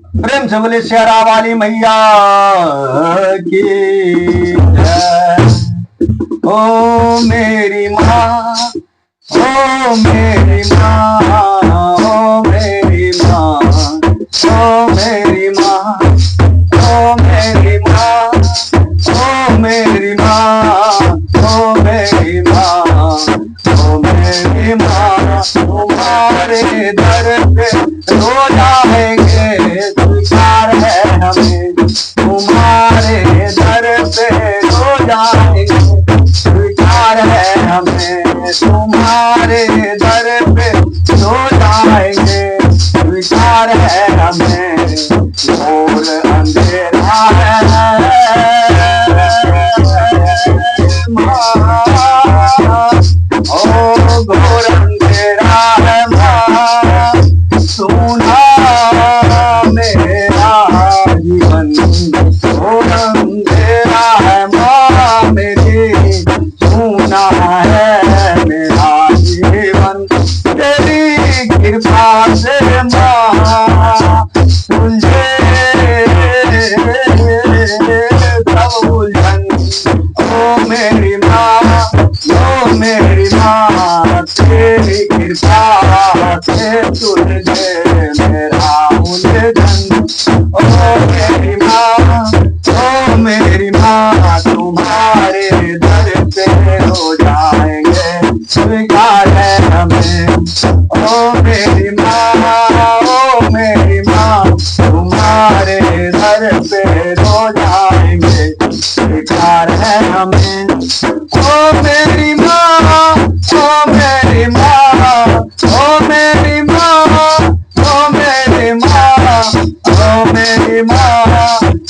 प्रेम से बोले शेरा वाली मैया की जय। ओ मेरी माँ, ओ मेरी माँ, ओ मेरी माँ, ओ मेरी माँ, ओ मेरी माँ, ओ मेरी माँ, ओ मेरी माँ, ओ मेरी माँ। तुम्हारे दर पे रो जाएंगे, स्वीकार है हमें। तुम्हारे दर पे रो जाएंगे, स्वीकार है हमें। तुम्हारे दर पे रो जाएंगे, स्वीकार है हमें। घोर अंधेरा है माँ, ओ घोर अंधेरा है माँ, सुना मेरा जीवन। घोर अंधेरा है माँ मेरी, सुना है मेरा जीवन। तेरी कृपा से माँ तुझे सब उलझन। ओ मेरी माँ, ओ मेरी माँ, तेरी कृपा से तुझे मेरा उलझन। ओ मेरी माँ, ओ मेरी माँ, तुम्हारे दर पे हो जाएंगे, स्वीकार है हमें। ओ मेरी माँ, ओ मेरी माँ, तुम्हारे दर पे हो जाएंगे, स्वीकार है हमें। ओ मेरी माँ, ओ मेरी माँ, ओ मेरी माँ, ओ मेरी माँ, ओ मेरी माँ,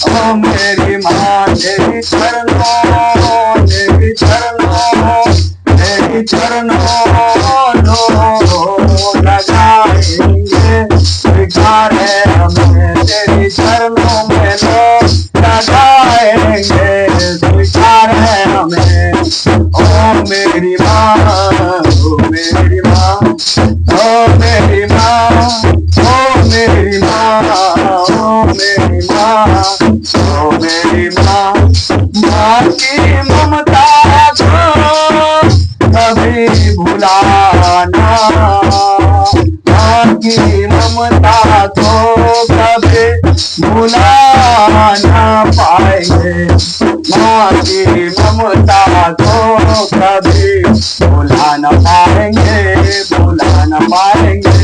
ओ मेरी माँ। तेरी चरणों, तेरी चरणों, तेरी चरणों लगाएंगे, स्वीकार है हमें। तेरी चरणों में लगाएंगे, स्वीकार है हमें। ओ मेरी माँ, ओ मेरी माँ, ओ मेरी माँ, ओ मेरी माँ, ओ मेरी माँ, ओ मेरी माँ। माँ की ममता को कभी भुलाना, माँ की ममता को कभी भुला ना पाएंगे। माँ की ममता को कभी भुला न पाएंगे, भुला न पाएंगे।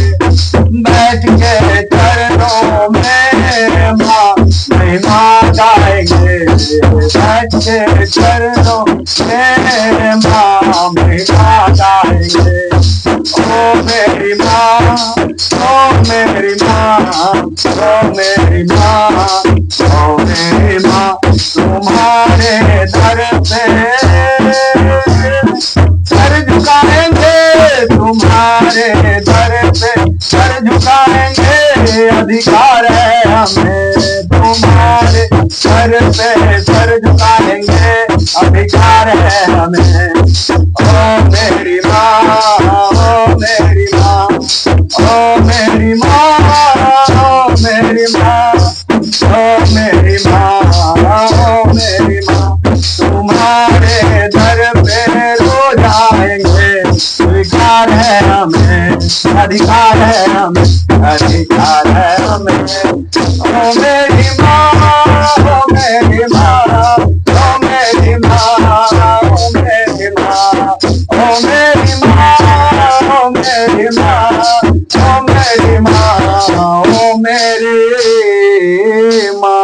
बैठ के चरणों में माँ महिमा गाएंगे, बैठ के चरणों में माँ महिमा गाएंगे। ओ मेरी माँ, ओ मेरी माँ, ओ मेरी माँ, ओ मेरी माँ। तुम्हारे दर पे सर झुकाएंगे, तुम्हारे दर पे सर झुकाएंगे, अधिकार है हमें। तुम्हारे सर पे सर झुकाएंगे, अधिकार है हमें। ओ मेरी माँ, ओ मेरी माँ, ओ मेरी माँ, ओ मेरी माँ, ओ मेरी माँ, ओ मेरी माँ। तुम्हारे दर पे रो जाएंगे, स्वीकार है हमें, अधिकार है हमें, अधिकार है हमें। ओ